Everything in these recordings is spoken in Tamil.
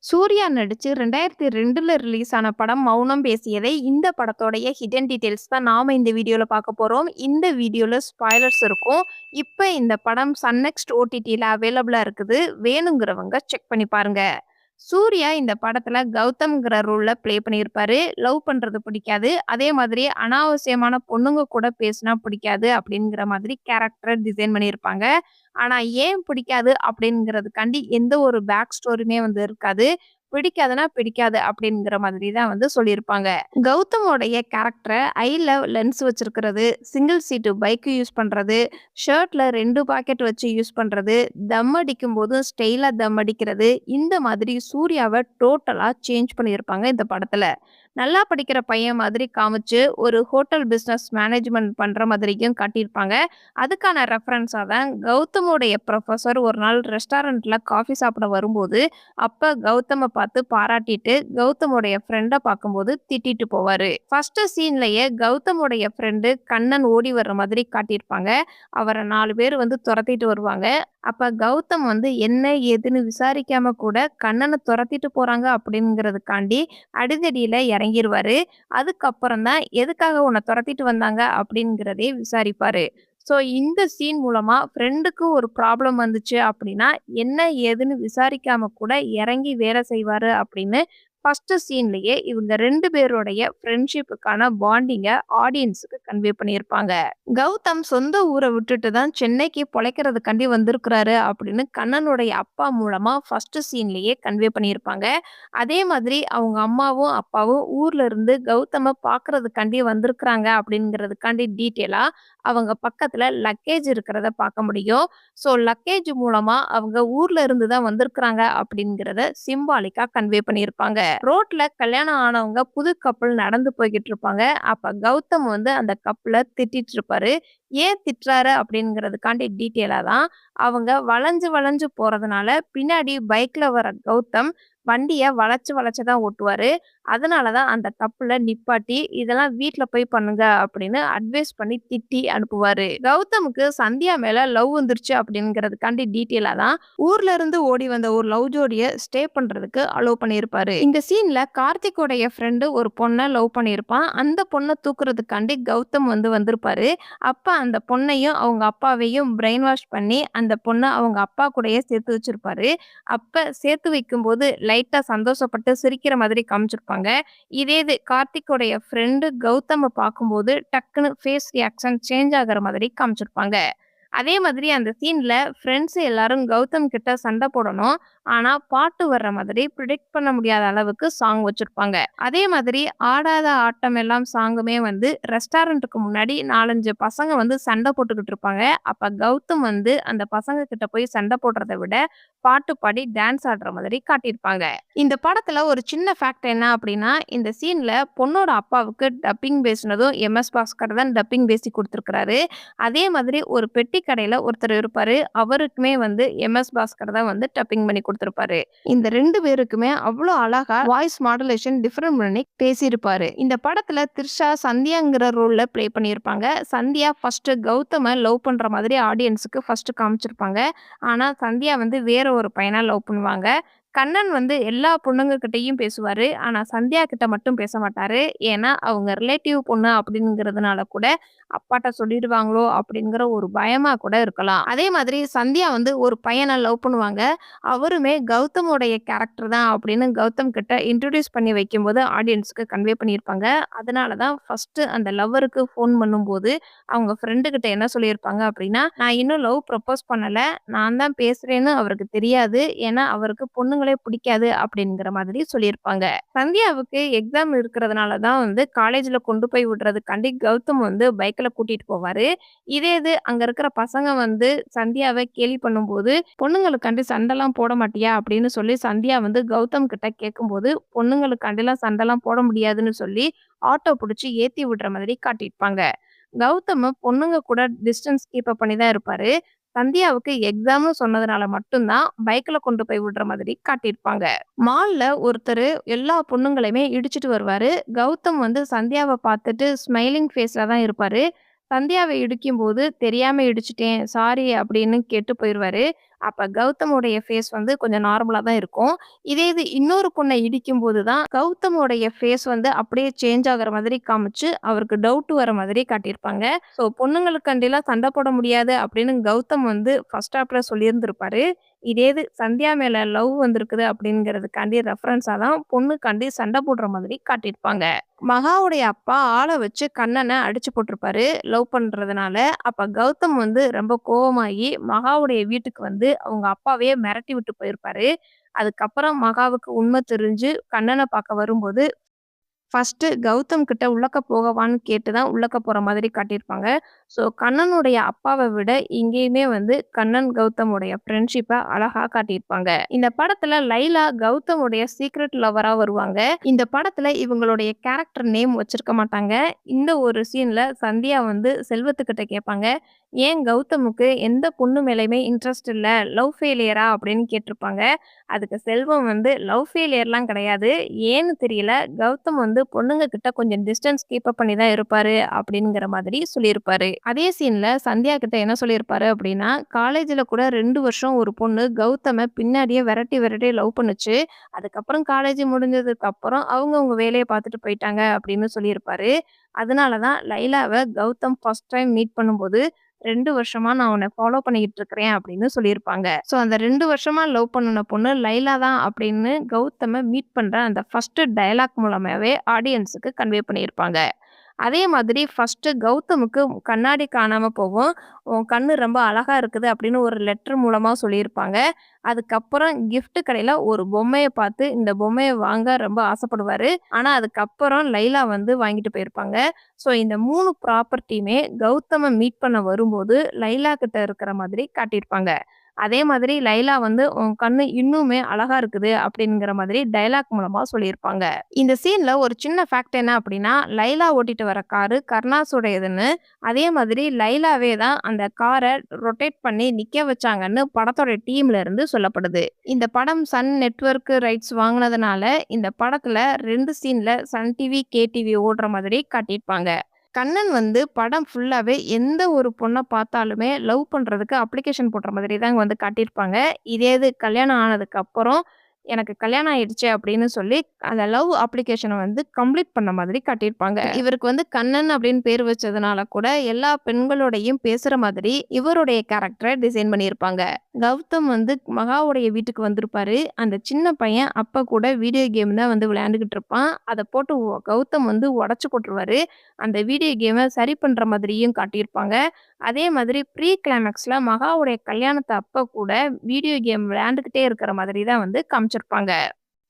சூர்யா நடிச்சு 2002ல ரிலீஸ் ஆன படம் மௌனம் பேசியதை. இந்த படத்தோடைய ஹிடன் டீடைல்ஸ் தான் நாம இந்த வீடியோல பார்க்க போறோம். இந்த வீடியோல ஸ்பாய்லர்ஸ் இருக்கும். இப்ப இந்த படம் சன் நெக்ஸ்ட் ஓடிடில அவைலபிளா இருக்குது. வேணுங்கிறவங்க செக் பண்ணி பாருங்க. சூர்யா இந்த படத்துல கௌதம்ங்கிற ரோல்ல ப்ளே பண்ணியிருப்பாரு. லவ் பண்றது பிடிக்காது. அதே மாதிரி அனாவசியமான பொண்ணுங்க கூட பேசினா பிடிக்காது அப்படிங்கிற மாதிரி கேரக்டர டிசைன் பண்ணியிருப்பாங்க. ஆனா ஏன் பிடிக்காது அப்படிங்கிறதுக்காண்டி எந்த ஒரு பேக் ஸ்டோரியுமே இருக்காது. பிடிக்காதுன்னா பிடிக்காது அப்படிங்கிற மாதிரி தான் சொல்லியிருப்பாங்க. கௌதமோடைய கேரக்டர ஐல லென்ஸ் வச்சிருக்கிறது, சிங்கிள் சீட்டு பைக் யூஸ் பண்றது, ஷர்ட்ல 2 பாக்கெட் வச்சு யூஸ் பண்றது, தம் அடிக்கும்போது ஸ்டைலா தம் அடிக்கிறது, இந்த மாதிரி சூர்யாவ டோட்டலா சேஞ்ச் பண்ணியிருப்பாங்க இந்த படத்துல. நல்லா படிக்கிற பையன் மாதிரி காமிச்சு, ஒரு ஹோட்டல் பிசினஸ் மேனேஜ்மென்ட் பண்ற மாதிரியும் காட்டியிருப்பாங்க. அதுக்கான ரெஃபரன்ஸா தான் கௌதமுடைய புரொஃபசர் ஒரு நாள் ரெஸ்டாரண்ட்ல காஃபி சாப்பிட வரும்போது, அப்ப கௌதம பார்த்து பாராட்டிட்டு, கௌதமுடைய ஃப்ரெண்ட பார்க்கும்போது திட்டிட்டு போவாரு. ஃபர்ஸ்ட் சீன்லயே கௌதமுடைய ஃப்ரெண்டு கண்ணன் ஓடி வர்ற மாதிரி காட்டியிருப்பாங்க. அவர 4 பேர் தொரத்திட்டு வருவாங்க. அப்ப கௌதம் என்ன ஏதுன்னு விசாரிக்காம கூட கண்ணன தொரத்திட்டு போறாங்க அப்படிங்கிறதுக்காண்டி அடிதடியில இறங்கிருவாரு. அதுக்கப்புறம் தான் எதுக்காக உன்ன தொரத்திட்டு வந்தாங்க அப்படிங்கிறதே விசாரிப்பாரு. ஸோ இந்த சீன் மூலமா ஃப்ரெண்டுக்கு ஒரு ப்ராப்ளம் வந்துச்சு அப்படின்னா, என்ன ஏதுன்னு விசாரிக்காம கூட இறங்கி வேலை செய்வாரு அப்படின்னு ஃபர்ஸ்ட் சீன்லயே இவங்க 2 பேருடைய ஃப்ரெண்ட்ஷிப்புக்கான பாண்டிங்க ஆடியன்ஸுக்கு கன்வே பண்ணியிருப்பாங்க. கௌதம் சொந்த ஊர விட்டுட்டு தான் சென்னைக்கு பொழைக்கிறதுக்காண்டி வந்திருக்கிறாரு அப்படின்னு கண்ணனுடைய அப்பா மூலமா ஃபர்ஸ்ட் சீன்லயே கன்வே பண்ணியிருப்பாங்க. அதே மாதிரி அவங்க அம்மாவும், அப்பாவும் ஊர்ல இருந்து கௌதம பார்க்கறதுக்காண்டி வந்திருக்கிறாங்க அப்படிங்கிறதுக்காண்டி டீட்டெயிலா அவங்க பக்கத்துல லக்கேஜ் இருக்கிறத பார்க்க முடியும். ஸோ லக்கேஜ் மூலமா அவங்க ஊர்ல இருந்து தான் வந்திருக்கிறாங்க அப்படிங்கிறத சிம்பாலிக்கா கன்வே பண்ணியிருப்பாங்க. ரோட்ல கல்யாணம் ஆனவங்க புது கப்புள் நடந்து போய்கிட்டு இருப்பாங்க. அப்ப கௌதம் அந்த கப்புல திட்டிட்டு இருப்பாரு. ஏன் திட்டுறாரு அப்படிங்கிறதுக்காண்டி டீட்டெயிலா தான் அவங்க வளைஞ்சு வளைஞ்சு போறதுனால பின்னாடி பைக்ல வர கௌதம் வண்டிய வளைச்சு வளைச்சு தான் ஓட்டுவாரு. அதனால தான் அந்த கப்புல நிப்பாட்டி, இதெல்லாம் வீட்ல போய் பண்ணுங்க அப்படின்னு அட்வைஸ் பண்ணி திட்டி அனுப்புவாரு. கௌதமுக்கு சந்தியா மேல லவ் வந்துருச்சு அப்படிங்கிறதுக்காண்டி டீட்டெயிலா தான் ஊர்ல இருந்து ஓடி வந்த ஒரு லவ் ஜோடிய ஸ்டே பண்றதுக்கு அலோவ் பண்ணியிருப்பாரு. இந்த சீன்ல கார்த்திக்கோடைய ஃப்ரெண்டு ஒரு பொண்ண லவ் பண்ணியிருப்பான். அந்த பொண்ண தூக்குறதுக்காண்டி கௌதம் வந்திருப்பாரு. அப்ப அந்த பொண்ணையும் அவங்க அப்பாவையும் பிரெயின் வாஷ் பண்ணி அந்த பொண்ண அவங்க அப்பா கூடயே சேர்த்து வச்சிருப்பாரு. அப்ப சேர்த்து வைக்கும்போது லைட்டா சந்தோஷப்பட்டு சிரிக்கிற மாதிரி காமிச்சிருப்பாங்க. இதே இது கார்த்திக்கோடைய ஃப்ரெண்டு கௌதம பார்க்கும்போது டக்குன்னு ஃபேஸ் ரியாக்ஷன் சேஞ்ச் ஆகுற மாதிரி காமிச்சிருப்பாங்க. அதே மாதிரி அந்த சீன்ல ஃப்ரெண்ட்ஸ் எல்லாரும் கௌதம் கிட்ட சண்டை போடணும். ஆனா பாட்டு வர்ற மாதிரி பிரெடிக்ட் பண்ண முடியாத அளவுக்கு சாங் வச்சிருப்பாங்க. அதே மாதிரி ஆடாத ஆட்டம் எல்லாம் சாங்குமே ரெஸ்டாரண்ட்டுக்கு முன்னாடி 4, 5 பசங்க சண்டை போட்டுக்கிட்டு இருப்பாங்க. அப்ப கௌதம் அந்த பசங்க கிட்ட போய் சண்டை போடுறத விட பாட்டு பாடி டான்ஸ் ஆடுற மாதிரி காட்டியிருப்பாங்க. இந்த படத்துல ஒரு சின்ன ஃபேக்ட் என்ன அப்படின்னா, இந்த சீன்ல பொண்ணோட அப்பாவுக்கு டப்பிங் பேசினதும் எம்.எஸ். பாஸ்கர் தான் டப்பிங் பேசி குடுத்திருக்கிறாரு. அதே மாதிரி ஒரு பெட்டி கடையில ஒருத்தர் இருப்பாரு. அவருக்குமே எம்.எஸ். பாஸ்கர் தான் டப்பிங் பண்ணி குடுத்திருப்பாரு. இந்த 2 பேருக்குமே அவ்ளோ அழகா வாய்ஸ் மாடுலேஷன் டிஃபரெண்ட் பண்ணி பேசியிருப்பாரு. இந்த படத்துல த்ரிஷா சந்தியாங்கிற ரோல்ல ப்ளே பண்ணியிருப்பாங்க. சந்தியா ஃபர்ஸ்ட் கௌதம லவ் பண்ற மாதிரி ஆடியன்ஸ்க்கு ஃபர்ஸ்ட் காமிச்சிருப்பாங்க. ஆனா சந்தியா வேற ஒரு பையன லவ் பண்ணுவாங்க. கண்ணன் எல்லா பொண்ணுங்க கிட்டயும் பேசுவாரு. ஆனா சந்தியா கிட்ட மட்டும் பேச மாட்டாரு. ஏன்னா அவங்க ரிலேட்டிவ் பொண்ணு அப்படிங்கிறதுனால கூட அப்பாட்ட சொல்லிடுவாங்களோ அப்படிங்கிற ஒரு பயமா கூட இருக்கலாம். அதே மாதிரி சந்தியா ஒரு பையன லவ் பண்ணுவாங்க. அவருமே கௌதமுடைய கேரக்டர் தான் அப்படின்னு கௌதம் கிட்ட இன்ட்ரோடியூஸ் பண்ணி வைக்கும்போது ஆடியன்ஸ்க்கு கன்வே பண்ணியிருப்பாங்க. அதனால தான் ஃபர்ஸ்ட் அந்த லவ்வருக்கு ஃபோன் பண்ணும்போது அவங்க ஃப்ரெண்டு கிட்ட என்ன சொல்லியிருப்பாங்க அப்படின்னா, "நான் இன்னும் லவ் ப்ரப்போஸ் பண்ணல. நான் தான் பேசுறேன்னு அவருக்கு தெரியாது. ஏன்னா அவருக்கு பொண்ணுங்களே பிடிக்காது" அப்படிங்கிற மாதிரி சொல்லியிருப்பாங்க. சந்தியாவுக்கு எக்ஸாம் இருக்கிறதுனால தான் காலேஜ்ல கொண்டு போய் விடுறதுக்காண்டி கௌதம் பைக்ல கூட்டிட்டு போவாரு. இதே இது அங்க இருக்கிற பசங்க சந்தியாவ கேலி பண்ணும்போது, "பொண்ணுங்களுக்காண்டி சண்டைலாம் போட மாட்டியா?" அப்படின்னு சொல்லி சந்தியா கௌதம் கிட்ட கேட்கும்போது, பொண்ணுங்களுக்காண்டிலாம் சண்டைலாம் போட முடியாதுன்னு சொல்லி ஆட்டோ புடிச்சு ஏத்தி விடுற மாதிரி காட்டியிருப்பாங்க. கௌதம பொண்ணுங்க கூட டிஸ்டன்ஸ் கீப் அப் பண்ணி தான் இருப்பாரு. சந்தியாவுக்கு எக்ஸாம்னு சொன்னதுனால மட்டும் தான் பைக்ல கொண்டு போய் விடுற மாதிரி காட்டியிருப்பாங்க. மால்ல ஒருத்தரு எல்லா பொண்ணுங்களையுமே இடிச்சிட்டு வருவாரு. கௌதம் சந்தியாவ பார்த்துட்டு ஸ்மைலிங் ஃபேஸ்ல தான் இருப்பாரு. சந்தியாவை இடிக்கும்போது தெரியாம இடிச்சுட்டேன் சாரி அப்படின்னு கேட்டு போயிருவாரு. அப்ப கௌதமுடைய ஃபேஸ் வந்து கொஞ்சம் நார்மலா தான் இருக்கும். இதே இது இன்னொரு பொண்ண இடிக்கும்போது தான் கௌதமுடைய ஃபேஸ் வந்து அப்படியே சேஞ்ச் ஆகுற மாதிரி காமிச்சு, அவருக்கு டவுட் வர மாதிரி காட்டியிருப்பாங்க. ஸோ பொண்ணுங்களுக்காண்டிலாம் சண்டை போட முடியாது அப்படின்னு கௌதம் வந்து ஃபர்ஸ்ட் ஹாஃப்ல சொல்லியிருந்திருப்பாரு. இதே இது சந்தியா மேல லவ் வந்திருக்குது அப்படிங்கிறதுக்காண்டி ரெஃபரன்ஸா தான் பொண்ணுக்காண்டி சண்டை போடுற மாதிரி காட்டியிருப்பாங்க. மகாவுடைய அப்பா ஆள வச்சு கண்ணன அடிச்சு போட்டிருப்பாரு லவ் பண்றதுனால. அப்ப கௌதம் வந்து ரொம்ப கோவமாகி மகாவுடைய வீட்டுக்கு வந்து அவங்க அப்பாவையே மிரட்டி விட்டு போயிருப்பாரு. அதுக்கப்புறம் மகாவுக்கு உண்மை தெரிஞ்சு கண்ணன பார்க்க வரும்போது ஃபர்ஸ்ட்டு கௌதம் கிட்ட உள்ளக்க போகவான்னு கேட்டு தான் உள்ளக்க போற மாதிரி காட்டியிருப்பாங்க. ஸோ கண்ணனுடைய அப்பாவ விட இங்கேயுமே வந்து கண்ணன், கௌதமுடைய ஃப்ரெண்ட்ஷிப்ப அழகா காட்டியிருப்பாங்க. இந்த படத்துல லைலா கௌதமுடைய சீக்ரெட் லவ்வரா வருவாங்க. இந்த படத்துல இவங்களுடைய கேரக்டர் நேம் வச்சிருக்க மாட்டாங்க. இந்த ஒரு சீன்ல சந்தியா வந்து செல்வத்துக்கிட்ட கேட்பாங்க. ஏன் கௌதமுக்கு எந்த பொண்ணு மேலயுமே இன்ட்ரெஸ்ட் இல்ல. லவ் ஃபெயிலியரா அப்படின்னு கேட்டிருப்பாங்க. அதுக்கு செல்வம் வந்து லவ் ஃபெயிலியர்லாம் கிடையாது. ஏன்னு தெரியல. கௌதம் வந்து பொண்ணுங்க கிட்ட கொஞ்சம் டிஸ்டன்ஸ் கீப் அப் பண்ணி தான் இருப்பாரு அப்படிங்கிற மாதிரி சொல்லியிருப்பாரு. அதே சீன்ல சந்தியா கிட்ட என்ன சொல்லியிருப்பாரு அப்படின்னா, காலேஜ்ல கூட 2 வருஷம் ஒரு பொண்ணு கௌதம பின்னாடியே விரட்டி விரட்டி லவ் பண்ணுச்சு. அதுக்கப்புறம் காலேஜ் முடிஞ்சதுக்கு அப்புறம் அவங்கவங்க வேலைய பார்த்துட்டு போயிட்டாங்க அப்படின்னு சொல்லியிருப்பாரு. அதனால தான் லைலாவ கௌதம் ஃபர்ஸ்ட் டைம் மீட் பண்ணும்போது 2 வருஷமா நான் உன்ன ஃபாலோ பண்ணிக்கிட்டு இருக்கிறேன் அப்படின்னு சொல்லியிருப்பாங்க. ஸோ அந்த 2 வருஷமா லவ் பண்ணுன பொண்ணு லைலா தான் அப்படின்னு கௌதம மீட் பண்ற அந்த ஃபர்ஸ்ட் டயலாக் மூலமாவே ஆடியன்ஸுக்கு கன்வே பண்ணியிருப்பாங்க. அதே மாதிரி ஃபர்ஸ்ட்டு கௌதமுக்கு கண்ணாடி காணாம போகும். "உன் கண்ணு ரொம்ப அழகா இருக்குது" அப்படின்னு ஒரு லெட்டர் மூலமா சொல்லியிருப்பாங்க. அதுக்கப்புறம் கிஃப்ட் கடையில ஒரு பொம்மைய பார்த்து இந்த பொம்மைய வாங்க ரொம்ப ஆசைப்படுவாரு. ஆனா அதுக்கப்புறம் லைலா வந்து வாங்கிட்டு போயிருப்பாங்க. ஸோ இந்த 3 ப்ராப்பர்ட்டியுமே கௌதம மீட் பண்ண வரும்போது லைலா கிட்ட இருக்கிற மாதிரி காட்டியிருப்பாங்க. அதே மாதிரி லைலா வந்து "உன் கண்ணு இன்னுமே அழகா இருக்குது" அப்படிங்கிற மாதிரி டயலாக் மூலமா சொல்லியிருப்பாங்க. இந்த சீன்ல ஒரு சின்ன ஃபேக்ட் என்ன அப்படின்னா, லைலா ஓட்டிட்டு வர காரு கருணாஸுடையதுன்னு, அதே மாதிரி லைலாவே தான் அந்த கார ரொட்டேட் பண்ணி நிக்க வச்சாங்கன்னு படத்தோட டீம்ல இருந்து சொல்லப்படுது. இந்த படம் சன் நெட்வொர்க் ரைட்ஸ் வாங்குனதுனால, இந்த படத்துல 2 சீன்ல சன் டிவி, கே டிவி ஓடுற மாதிரி காட்டியிருப்பாங்க. கண்ணன் வந்து படம் ஃபுல்லாவே எந்த ஒரு பொண்ண பார்த்தாலுமே லவ் பண்றதுக்கு அப்ளிகேஷன் போடுற மாதிரி தாங்க வந்து காட்டியிருப்பாங்க. இதே இது கல்யாணம் ஆனதுக்கு அப்புறம், எனக்கு கல்யாணம் ஆயிடுச்சு அப்படின்னு சொல்லி, அந்த லவ் அப்ளிகேஷன வந்து கம்ப்ளீட் பண்ண மாதிரி காட்டியிருப்பாங்க. இவருக்கு வந்து கண்ணன் அப்படின்னு பேர் வச்சதுனால கூட, எல்லா பெண்களோடையும் பேசுற மாதிரி இவருடைய கேரக்டர டிசைன் பண்ணியிருப்பாங்க. கௌதம் வந்து மகாவுடைய வீட்டுக்கு வந்திருப்பாரு. அந்த சின்ன பையன் அப்ப கூட வீடியோ கேம் தான் வந்து விளையாண்டுகிட்டு இருப்பான். அத போட்டு கௌதம் வந்து உடைச்சு போட்டுருவாரு. அந்த வீடியோ கேம சரி பண்ற மாதிரியும் காட்டியிருப்பாங்க. அதே மாதிரி ப்ரீ கிளைமாக்ஸ்ல மகாவுடைய கல்யாணத்து அப்ப கூட வீடியோ கேம் விளையாண்டுக்கிட்டே இருக்கிற மாதிரி தான் வந்து காமிச்சிருப்பாங்க.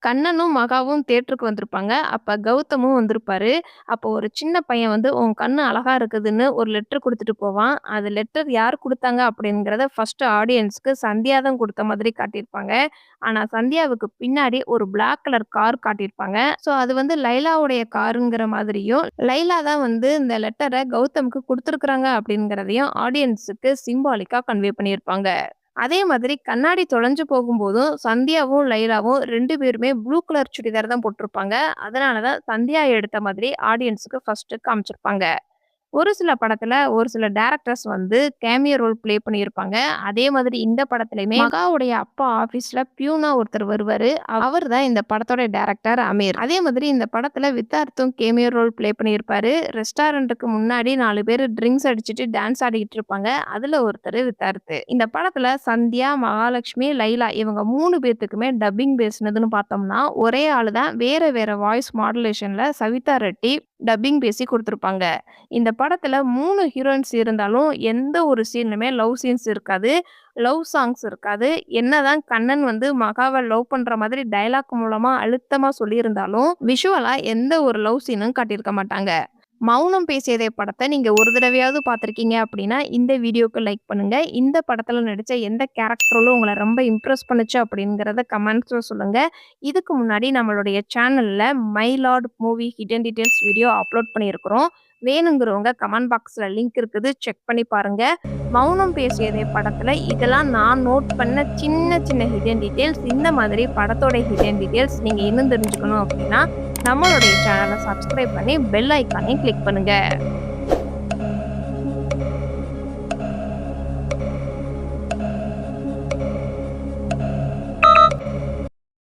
கண்ணனும், மகாவும் தியேட்டருக்கு வந்திருப்பாங்க. அப்ப கௌதமும் வந்திருப்பாரு. அப்போ ஒரு சின்ன பையன் வந்து, "உன் கண்ணு அழகா இருக்குதுன்னு" ஒரு லெட்டர் குடுத்துட்டு போவான். அது லெட்டர் யார் குடுத்தாங்க அப்படிங்கிறத ஃபர்ஸ்ட் ஆடியன்ஸ்க்கு சந்தியா தான் குடுத்த மாதிரி காட்டியிருப்பாங்க. ஆனா சந்தியாவுக்கு பின்னாடி ஒரு பிளாக் கலர் கார் காட்டியிருப்பாங்க. ஸோ அது வந்து லைலாவுடைய காருங்கிற மாதிரியும், லைலா தான் வந்து இந்த லெட்டர கௌதமுக்கு குடுத்துருக்காங்க அப்படிங்கிறதையும் ஆடியன்ஸுக்கு சிம்பாலிக்கா கன்வே பண்ணியிருப்பாங்க. அதே மாதிரி கண்ணாடி தொலைஞ்சு போகும்போதும் சந்தியாவும், லைலாவும் 2 பேருமே ப்ளூ கலர் சுடிதார் தான் போட்டிருப்பாங்க. அதனால தான் சந்தியா எடுத்த மாதிரி ஆடியன்ஸ்க்கு ஃபர்ஸ்ட்டு காமிச்சிருப்பாங்க. ஒரு சில படத்துல ஒரு சில டைரக்டர்ஸ் வந்து கேமியோ ரோல் ப்ளே பண்ணியிருப்பாங்க. அதே மாதிரி இந்த படத்துலயுமே மகாவுடைய அப்பா ஆஃபீஸ்ல பியூனா ஒருத்தர் வருவாரு. அவர் தான் இந்த படத்தோட டைரக்டர் அமீர். அதே மாதிரி இந்த படத்துல வித்தார்த்தும் கேமியோ ரோல் ப்ளே பண்ணியிருப்பாரு. ரெஸ்டாரண்ட்டுக்கு முன்னாடி 4 பேரு ட்ரிங்க்ஸ் அடிச்சுட்டு டான்ஸ் ஆடிக்கிட்டு இருப்பாங்க. அதுல ஒருத்தரு வித்தார்த்து. இந்த படத்துல சந்தியா, மகாலட்சுமி, லைலா இவங்க 3 பேத்துக்குமே டப்பிங் பேசினதுன்னு பார்த்தோம்னா, ஒரே ஆளு தான் வேற வேற வாய்ஸ் மாடுலேஷன்ல சவிதா ரெட்டி டப்பிங் பேசி குடுத்துருப்பாங்க. இந்த படத்துல 3 ஹீரோயின்ஸ் இருந்தாலும், எந்த ஒரு சீன்லயுமே லவ் சீன்ஸ் இருக்காது. லவ் சாங்ஸ் இருக்காது. என்னதான் கண்ணன் வந்து மகாவ லவ் பண்ற மாதிரி டயலாக் மூலமா அழுத்தமா சொல்லியிருந்தாலும், விஷுவலா எந்த ஒரு லவ் சீனும் காட்டியிருக்க மாட்டாங்க. மௌனம் பேசியதே படத்த நீங்க ஒரு தடவையாவது பார்த்திருக்கீங்க அப்படின்னா, இந்த வீடியோக்கு லைக் பண்ணுங்க. இந்த படத்துல நடிச்ச எந்த கேரக்டரும் உங்கள ரொம்ப இம்ப்ரெஸ் பண்ணுச்சு அப்படிங்கிறத கமெண்ட்ஸ்ல சொல்லுங்க. இதுக்கு முன்னாடி நம்மளுடைய சேனல்ல my Lord movie hidden details video upload பண்ணியிருக்கிறோம். வேணுங்கிறவங்க கமெண்ட் பாக்ஸ்ல லிங்க் இருக்குது. செக் பண்ணி பாருங்க. மௌனம் பேசியதே படத்துல இதெல்லாம் நான் நோட் பண்ண சின்ன சின்ன ஹிடன் டீட்டெயில்ஸ். இந்த மாதிரி படத்தோட ஹிடன் டீட்டெயில்ஸ் நீங்க இன்னும் தெரிஞ்சுக்கணும் அப்படின்னா, நம்மளுடைய சேனலை சப்ஸ்கிரைப் பண்ணி பெல் ஐக்கானையும் கிளிக் பண்ணுங்க.